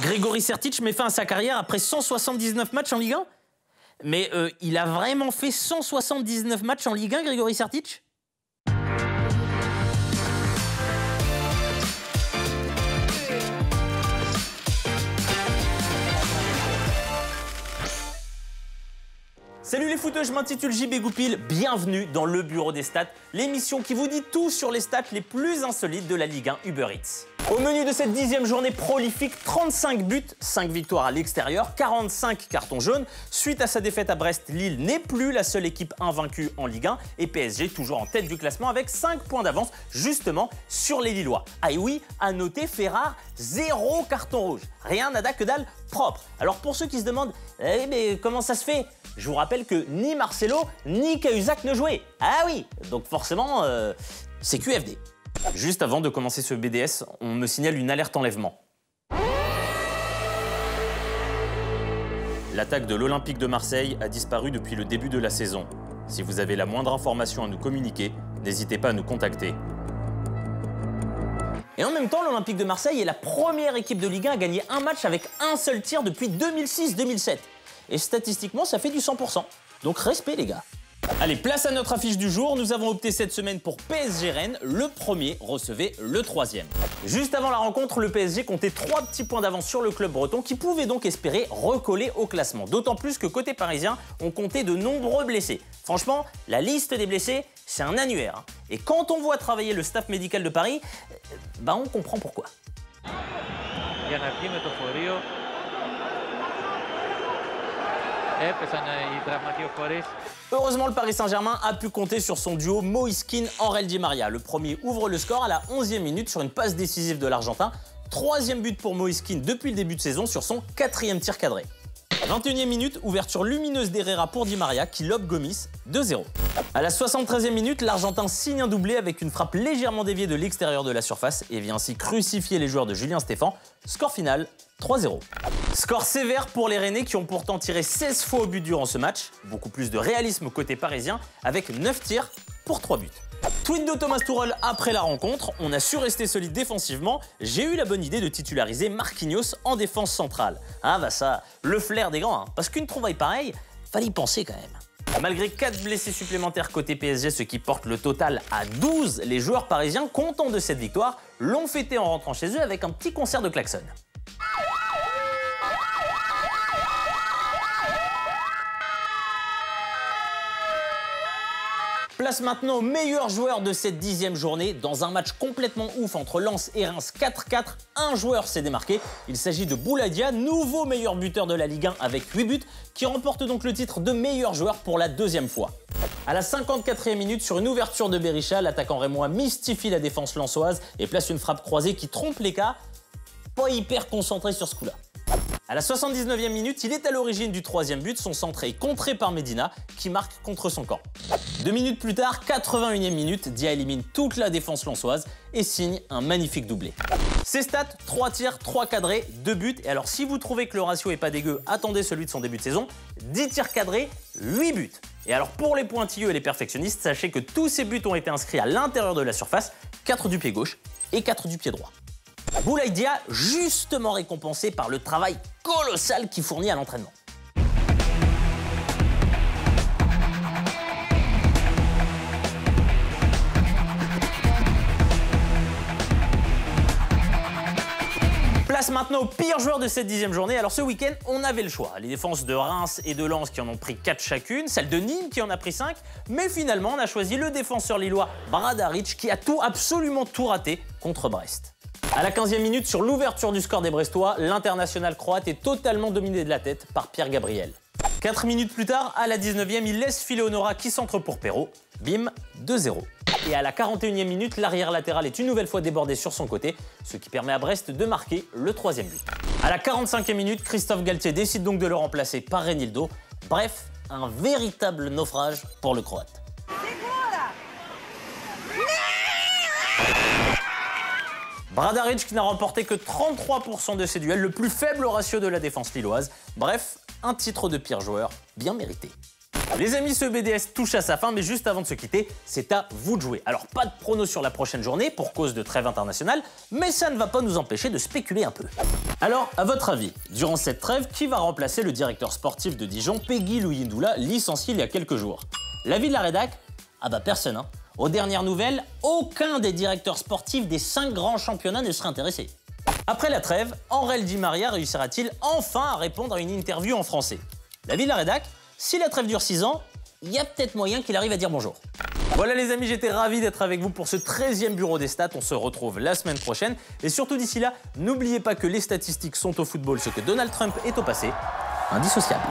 Grégory Sertic met fin à sa carrière après 179 matchs en Ligue 1. Mais il a vraiment fait 179 matchs en Ligue 1, Grégory Sertic? Salut les footeux, je m'intitule JB Goupil, bienvenue dans le Bureau des Stats, l'émission qui vous dit tout sur les stats les plus insolites de la Ligue 1 Uber Eats. Au menu de cette 10e journée prolifique, 35 buts, 5 victoires à l'extérieur, 45 cartons jaunes. Suite à sa défaite à Brest, Lille n'est plus la seule équipe invaincue en Ligue 1 et PSG toujours en tête du classement avec 5 points d'avance justement sur les Lillois. Ah et oui, à noter, fait rare, 0 carton rouge, rien nada que dalle propre. Alors pour ceux qui se demandent, mais comment ça se fait? Je vous rappelle que ni Marcelo ni Cahuzac ne jouaient. Ah oui, donc forcément, c'est QFD. Juste avant de commencer ce BDS, on me signale une alerte enlèvement. L'attaque de l'Olympique de Marseille a disparu depuis le début de la saison. Si vous avez la moindre information à nous communiquer, n'hésitez pas à nous contacter. Et en même temps, l'Olympique de Marseille est la première équipe de Ligue 1 à gagner un match avec un seul tir depuis 2006-2007. Et statistiquement, ça fait du 100%. Donc respect les gars. Allez, place à notre affiche du jour. Nous avons opté cette semaine pour PSG Rennes. Le premier recevait le troisième. Juste avant la rencontre, le PSG comptait 3 petits points d'avance sur le club breton qui pouvait donc espérer recoller au classement. D'autant plus que côté parisien, on comptait de nombreux blessés. Franchement, la liste des blessés, c'est un annuaire. Hein. Et quand on voit travailler le staff médical de Paris, on comprend pourquoi. Heureusement, le Paris Saint-Germain a pu compter sur son duo Moïse Kean-Angel Di Maria. Le premier ouvre le score à la 11e minute sur une passe décisive de l'Argentin. 3e but pour Moïse Kean depuis le début de saison sur son 4e tir cadré. 21e minute, ouverture lumineuse d'Herrera pour Di Maria qui lobe Gomis 2-0. À la 73e minute, l'Argentin signe un doublé avec une frappe légèrement déviée de l'extérieur de la surface et vient ainsi crucifier les joueurs de Julien Stéphan. Score final 3-0. Score sévère pour les Rennais qui ont pourtant tiré 16 fois au but durant ce match. Beaucoup plus de réalisme côté parisien avec 9 tirs pour 3 buts. Tweet de Thomas Tuchel après la rencontre, on a su rester solide défensivement. J'ai eu la bonne idée de titulariser Marquinhos en défense centrale. Ah bah ça, le flair des grands, hein. Parce qu'une trouvaille pareille, fallait y penser quand même. Malgré 4 blessés supplémentaires côté PSG, ce qui porte le total à 12, les joueurs parisiens, contents de cette victoire, l'ont fêté en rentrant chez eux avec un petit concert de klaxon. Place maintenant au meilleur joueur de cette 10e journée. Dans un match complètement ouf entre Lens et Reims 4-4, un joueur s'est démarqué. Il s'agit de Boulaye Dia, nouveau meilleur buteur de la Ligue 1 avec 8 buts, qui remporte donc le titre de meilleur joueur pour la 2e fois. À la 54e minute, sur une ouverture de Berisha, l'attaquant rémois mystifie la défense lensoise et place une frappe croisée qui trompe les cas. Pas hyper concentré sur ce coup-là. À la 79e minute, il est à l'origine du 3e but, son centre est contré par Medina qui marque contre son camp. 2 minutes plus tard, 81e minute, Dia élimine toute la défense lensoise et signe un magnifique doublé. Ses stats, 3 tirs, 3 cadrés, 2 buts. Et alors si vous trouvez que le ratio est pas dégueu, attendez celui de son début de saison, 10 tirs cadrés, 8 buts. Et alors pour les pointilleux et les perfectionnistes, sachez que tous ces buts ont été inscrits à l'intérieur de la surface, 4 du pied gauche et 4 du pied droit. Boulaye Dia, justement récompensé par le travail colossal qu'il fournit à l'entraînement. Place maintenant au pire joueur de cette 10e journée. Alors ce week-end, on avait le choix. Les défenses de Reims et de Lens qui en ont pris 4 chacune, celle de Nîmes qui en a pris 5, mais finalement on a choisi le défenseur lillois Bradarić qui a absolument tout raté contre Brest. À la 15e minute, sur l'ouverture du score des Brestois, l'international croate est totalement dominé de la tête par Pierre Gabriel. 4 minutes plus tard, à la 19e, il laisse filer Honora qui centre pour Perrault. Bim, 2-0. Et à la 41e minute, l'arrière latéral est une nouvelle fois débordé sur son côté, ce qui permet à Brest de marquer le 3e but. À la 45e minute, Christophe Galtier décide donc de le remplacer par Reinildo. Bref, un véritable naufrage pour le Croate. Bradarić qui n'a remporté que 33% de ses duels, le plus faible ratio de la défense lilloise. Bref, un titre de pire joueur bien mérité. Les amis, ce BDS touche à sa fin, mais juste avant de se quitter, c'est à vous de jouer. Alors pas de prono sur la prochaine journée pour cause de trêve internationale, mais ça ne va pas nous empêcher de spéculer un peu. Alors, à votre avis, durant cette trêve, qui va remplacer le directeur sportif de Dijon, Peggy Louis-Ndoula, licencié il y a quelques jours? L'avis de la rédac? Ah bah personne, hein. Aux dernières nouvelles, aucun des directeurs sportifs des 5 grands championnats ne serait intéressé. Après la trêve, Angel Di Maria réussira-t-il enfin à répondre à une interview en français? L'avis de la rédac? Si la trêve dure 6 ans, il y a peut-être moyen qu'il arrive à dire bonjour. Voilà les amis, j'étais ravi d'être avec vous pour ce 13e Bureau des Stats. On se retrouve la semaine prochaine. Et surtout d'ici là, n'oubliez pas que les statistiques sont au football ce que Donald Trump est au passé. Indissociable.